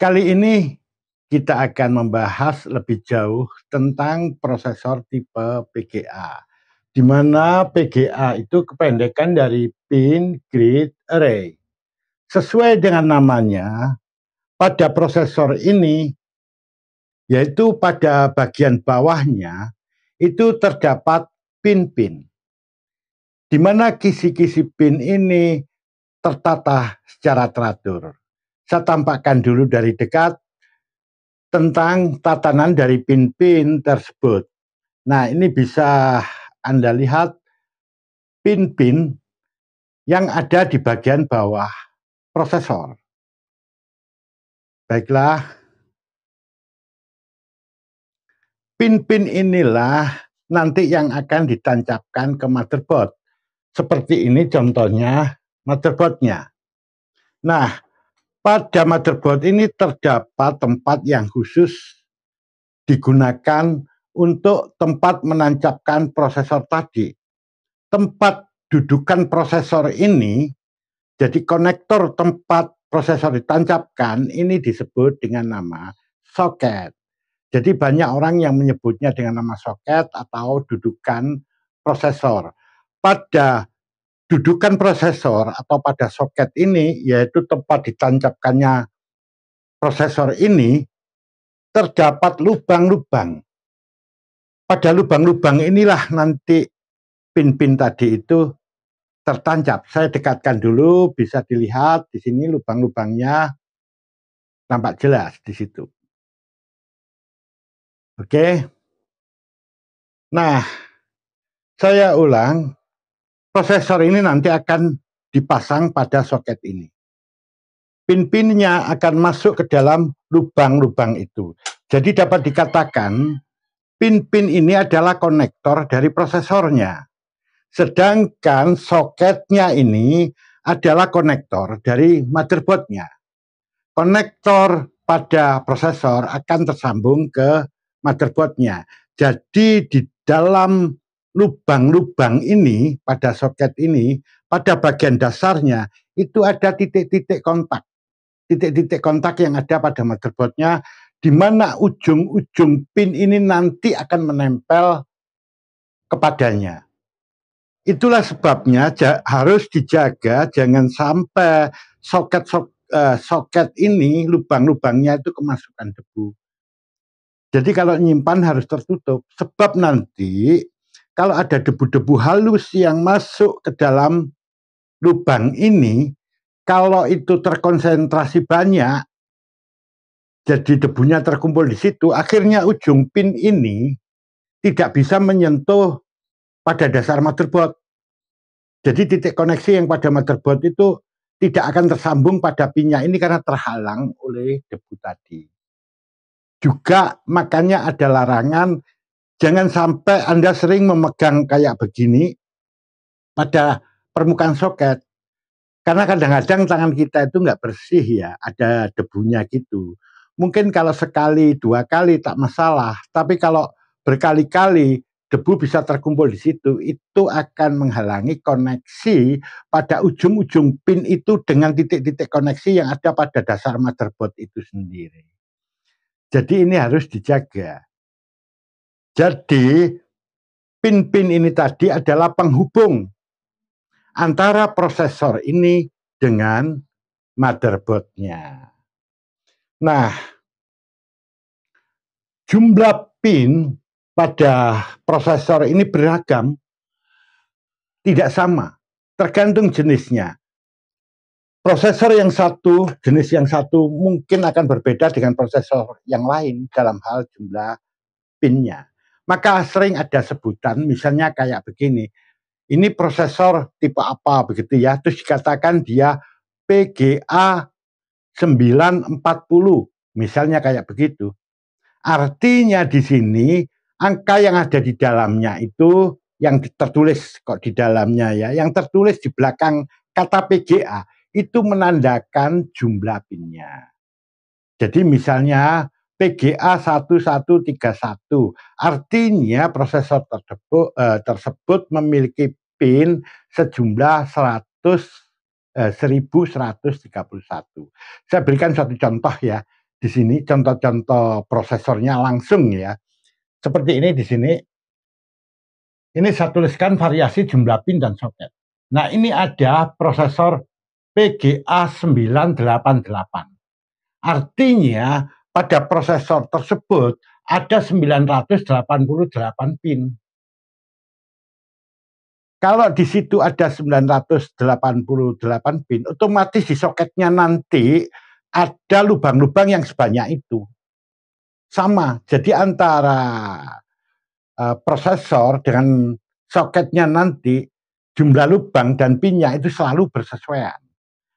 Kali ini kita akan membahas lebih jauh tentang prosesor tipe PGA, di mana PGA itu kependekan dari Pin Grid Array. Sesuai dengan namanya, pada prosesor ini, yaitu pada bagian bawahnya, itu terdapat pin-pin, di mana kisi-kisi pin ini tertata secara teratur. Saya tampakkan dulu dari dekat tentang tatanan dari pin-pin tersebut. Nah, ini bisa Anda lihat pin-pin yang ada di bagian bawah prosesor. Baiklah, pin-pin inilah nanti yang akan ditancapkan ke motherboard. Seperti ini contohnya motherboardnya. Nah, pada motherboard ini terdapat tempat yang khusus digunakan untuk tempat menancapkan prosesor tadi. Tempat dudukan prosesor ini, jadi konektor tempat prosesor ditancapkan, ini disebut dengan nama soket. Jadi banyak orang yang menyebutnya dengan nama soket atau dudukan prosesor. Pada dudukan prosesor atau pada soket ini, yaitu tempat ditancapkannya prosesor ini, terdapat lubang-lubang. Pada lubang-lubang inilah nanti pin-pin tadi itu tertancap. Saya dekatkan dulu, bisa dilihat di sini lubang-lubangnya tampak jelas di situ. Oke. Nah, saya ulang, prosesor ini nanti akan dipasang pada soket ini. Pin-pinnya akan masuk ke dalam lubang-lubang itu. Jadi dapat dikatakan pin-pin ini adalah konektor dari prosesornya. Sedangkan soketnya ini adalah konektor dari motherboardnya. Konektor pada prosesor akan tersambung ke motherboardnya. Jadi di dalam lubang-lubang ini, pada soket ini, pada bagian dasarnya, itu ada titik-titik kontak. Titik-titik kontak yang ada pada motherboardnya, di mana ujung-ujung pin ini nanti akan menempel kepadanya. Itulah sebabnya harus dijaga jangan sampai soket ini lubang-lubangnya itu kemasukan debu. Jadi kalau nyimpan harus tertutup, sebab nanti kalau ada debu-debu halus yang masuk ke dalam lubang ini, kalau itu terkonsentrasi banyak, jadi debunya terkumpul di situ, akhirnya ujung pin ini tidak bisa menyentuh pada dasar motherboard. Jadi titik koneksi yang pada motherboard itu tidak akan tersambung pada pinnya ini karena terhalang oleh debu tadi. Juga makanya ada larangan, jangan sampai Anda sering memegang kayak begini pada permukaan soket. Karena kadang-kadang tangan kita itu nggak bersih ya, ada debunya gitu. Mungkin kalau sekali, 2 kali tak masalah, tapi kalau berkali-kali debu bisa terkumpul di situ, itu akan menghalangi koneksi pada ujung-ujung pin itu dengan titik-titik koneksi yang ada pada dasar motherboard itu sendiri. Jadi ini harus dijaga. Jadi pin-pin ini tadi adalah penghubung antara prosesor ini dengan motherboardnya. Nah, jumlah pin pada prosesor ini beragam, tidak sama, tergantung jenisnya. Prosesor yang satu, jenis yang satu mungkin akan berbeda dengan prosesor yang lain dalam hal jumlah pinnya. Maka sering ada sebutan, misalnya kayak begini, ini prosesor tipe apa begitu ya, terus dikatakan dia PGA 940, misalnya kayak begitu. Artinya di sini angka yang ada di dalamnya itu yang tertulis kok di dalamnya ya, yang tertulis di belakang kata PGA itu menandakan jumlah pinnya. Jadi misalnya PGA 1131, artinya prosesor tersebut memiliki pin sejumlah 1131. Saya berikan satu contoh ya. di sini contoh-contoh prosesornya langsung ya. Seperti ini di sini. Ini saya tuliskan variasi jumlah pin dan soket. Nah, ini ada prosesor PGA 988. Artinya pada prosesor tersebut ada 988 pin. Kalau di situ ada 988 pin, otomatis di soketnya nanti ada lubang-lubang yang sebanyak itu. Sama, jadi antara prosesor dengan soketnya nanti jumlah lubang dan pinnya itu selalu bersesuaian.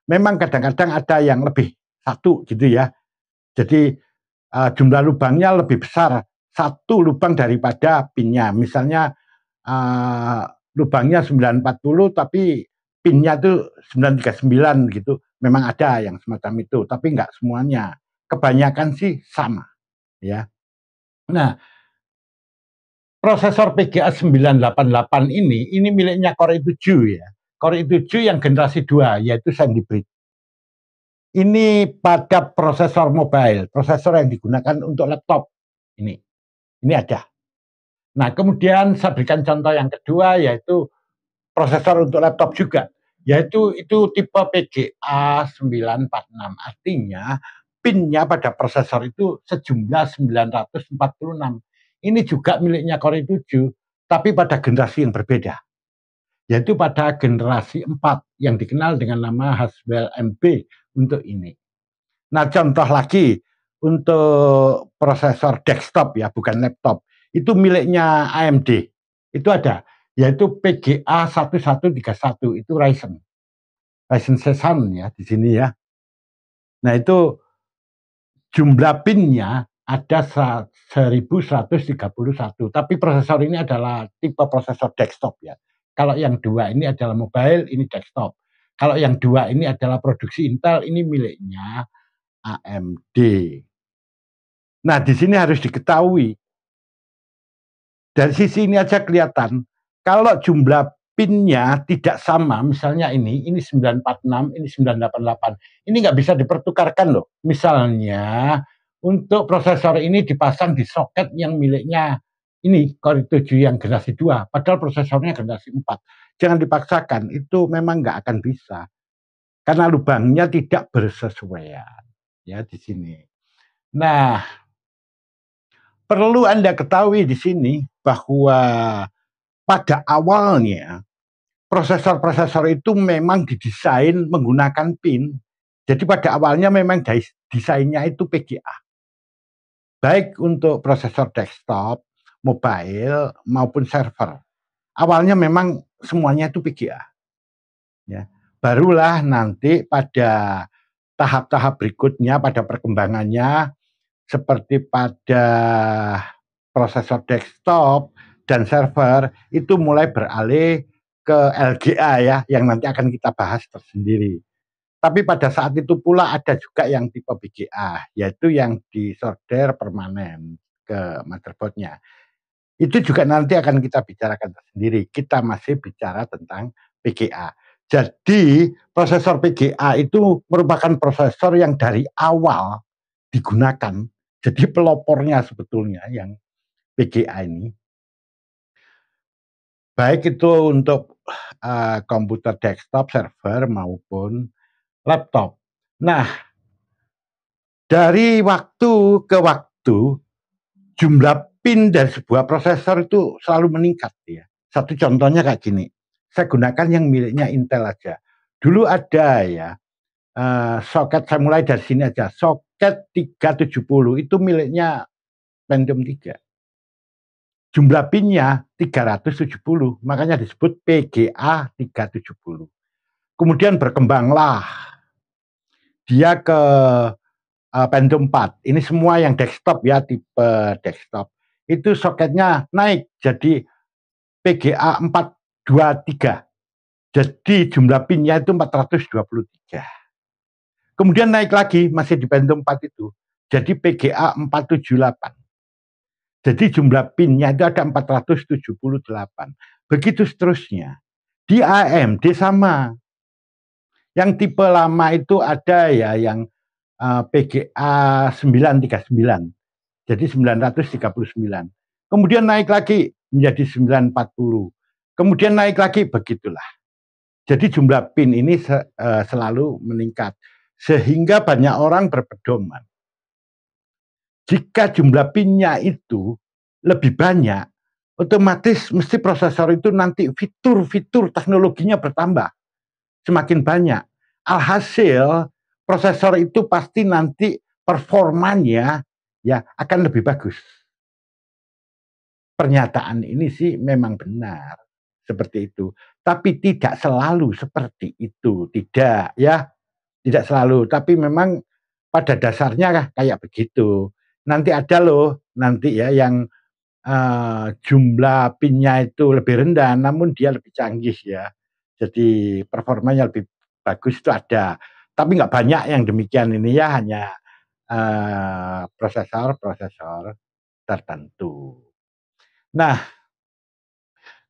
Memang kadang-kadang ada yang lebih satu gitu ya. Jadi jumlah lubangnya lebih besar satu lubang daripada pinnya. Misalnya lubangnya 940 tapi pinnya itu 939 gitu. Memang ada yang semacam itu, tapi nggak semuanya. Kebanyakan sih sama ya. Nah, prosesor PGA 988 ini miliknya Core i7 ya. Core i7 yang generasi 2 yaitu Sandy Bridge. Ini pada prosesor mobile, prosesor yang digunakan untuk laptop. Ini ada. Nah, kemudian saya berikan contoh yang kedua yaitu prosesor untuk laptop juga, yaitu itu tipe PGA 946. Artinya pinnya pada prosesor itu sejumlah 946. Ini juga miliknya Core i7, tapi pada generasi yang berbeda, yaitu pada generasi 4 yang dikenal dengan nama Haswell MB untuk ini. Nah, contoh lagi untuk prosesor desktop ya, bukan laptop, itu miliknya AMD. Itu ada, yaitu PGA 1131, itu Ryzen Sesan ya di sini ya. Nah, itu jumlah pinnya ada 1131, tapi prosesor ini adalah tipe prosesor desktop ya. Kalau yang dua ini adalah mobile, ini desktop. Kalau yang dua ini adalah produksi Intel, ini miliknya AMD. Nah, di sini harus diketahui, dari sisi ini aja kelihatan, kalau jumlah pinnya tidak sama, misalnya ini 946, ini 988, ini nggak bisa dipertukarkan loh. Misalnya, untuk prosesor ini dipasang di soket yang miliknya ini, Core i7 yang generasi 2, padahal prosesornya generasi 4. Jangan dipaksakan, itu memang nggak akan bisa. Karena lubangnya tidak bersesuaian. Ya, di sini. Nah, perlu Anda ketahui di sini bahwa pada awalnya prosesor-prosesor itu memang didesain menggunakan pin. Jadi pada awalnya memang desainnya itu PGA. Baik untuk prosesor desktop, mobile maupun server. Awalnya memang semuanya itu PGA. Ya. Barulah nanti pada tahap-tahap berikutnya, pada perkembangannya, seperti pada prosesor desktop dan server itu mulai beralih ke LGA ya, yang nanti akan kita bahas tersendiri. Tapi pada saat itu pula ada juga yang tipe BGA, yaitu yang disolder permanen ke motherboardnya. Itu juga nanti akan kita bicarakan tersendiri. Kita masih bicara tentang PGA. Jadi prosesor PGA itu merupakan prosesor yang dari awal digunakan. Jadi pelopornya sebetulnya yang PGA ini. Baik itu untuk komputer desktop, server maupun laptop. Nah, dari waktu ke waktu jumlah pin dari sebuah prosesor itu selalu meningkat ya. Satu contohnya kayak gini. Saya gunakan yang miliknya Intel aja. Dulu ada ya soket, saya mulai dari sini aja. Soket 370 itu miliknya Pentium 3. Jumlah pinnya 370, makanya disebut PGA 370. Kemudian berkembanglah dia ke Pentium 4. Ini semua yang desktop ya, tipe desktop. Itu soketnya naik jadi PGA 423. Jadi jumlah pinnya itu 423. Kemudian naik lagi, masih di Pentium 4 itu, jadi PGA 478. Jadi jumlah pinnya itu ada 478. Begitu seterusnya. Di AMD sama. Yang tipe lama itu ada ya, yang PGA 939. Jadi 939. Kemudian naik lagi menjadi 940. Kemudian naik lagi, begitulah. Jadi jumlah PIN ini selalu meningkat. Sehingga banyak orang berpedoman. Jika jumlah PIN-nya itu lebih banyak, otomatis mesti prosesor itu nanti fitur-fitur teknologinya bertambah. Semakin banyak. Alhasil prosesor itu pasti nanti performanya ya akan lebih bagus. Pernyataan ini sih memang benar seperti itu, tapi tidak selalu seperti itu, tidak ya, tidak selalu, tapi memang pada dasarnya kayak begitu. Nanti ada loh nanti ya yang jumlah pinnya itu lebih rendah, namun dia lebih canggih ya, jadi performanya lebih bagus itu ada, tapi nggak banyak yang demikian ini ya, hanya prosesor-prosesor tertentu. Nah,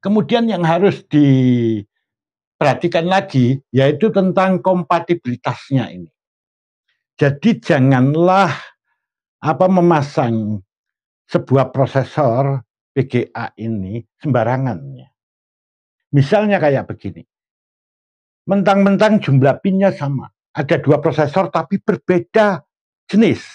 kemudian yang harus diperhatikan lagi yaitu tentang kompatibilitasnya ini. Jadi janganlah memasang sebuah prosesor PGA ini sembarangan. Misalnya kayak begini. Mentang-mentang jumlah pinnya sama, ada dua prosesor tapi berbeda jenis.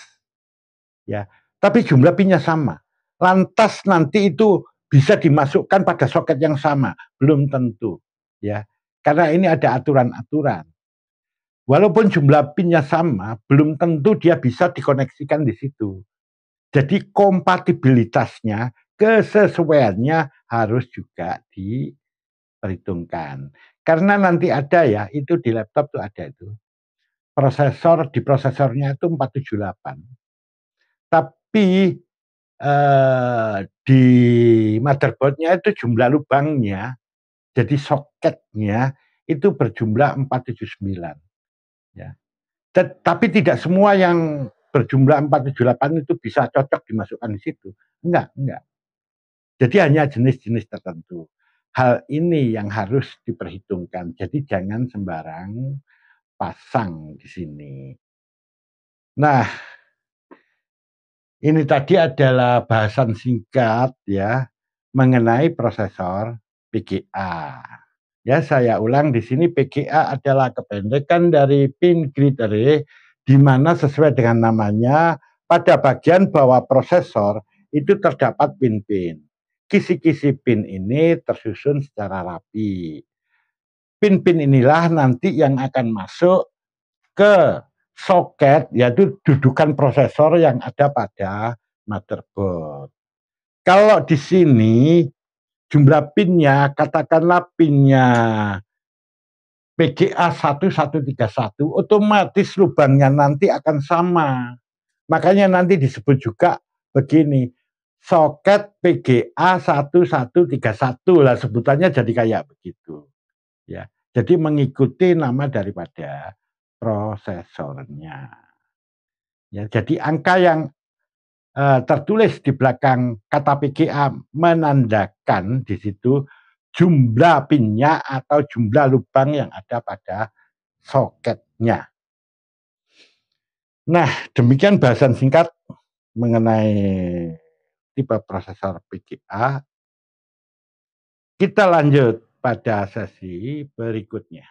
Ya, tapi jumlah pinnya sama. Lantas nanti itu bisa dimasukkan pada soket yang sama, belum tentu, ya. Karena ini ada aturan-aturan. Walaupun jumlah pinnya sama, belum tentu dia bisa dikoneksikan di situ. Jadi kompatibilitasnya, kesesuaiannya harus juga diperhitungkan. Karena nanti ada ya, itu di laptop tuh ada itu. Prosesor, di prosesornya itu 478. Tapi di motherboardnya itu jumlah lubangnya, jadi soketnya itu berjumlah 479. Ya. Tapi tidak semua yang berjumlah 478 itu bisa cocok dimasukkan di situ. Enggak. Jadi hanya jenis-jenis tertentu. Hal ini yang harus diperhitungkan. Jadi jangan sembarang pasang di sini. Nah, ini tadi adalah bahasan singkat ya mengenai prosesor PGA. Ya, saya ulang di sini, PGA adalah kependekan dari pin grid array, di mana sesuai dengan namanya pada bagian bawah prosesor itu terdapat pin-pin. Kisi-kisi pin ini tersusun secara rapi. Pin-pin inilah nanti yang akan masuk ke soket, yaitu dudukan prosesor yang ada pada motherboard. Kalau di sini jumlah pinnya, katakanlah pinnya PGA 1131, otomatis lubangnya nanti akan sama. Makanya nanti disebut juga begini, soket PGA 1131 lah, sebutannya jadi kayak begitu. Ya, jadi mengikuti nama daripada prosesornya. Ya, jadi angka yang tertulis di belakang kata PGA menandakan di situ jumlah pinnya atau jumlah lubang yang ada pada soketnya. Nah, demikian bahasan singkat mengenai tipe prosesor PGA. Kita lanjut pada sesi berikutnya.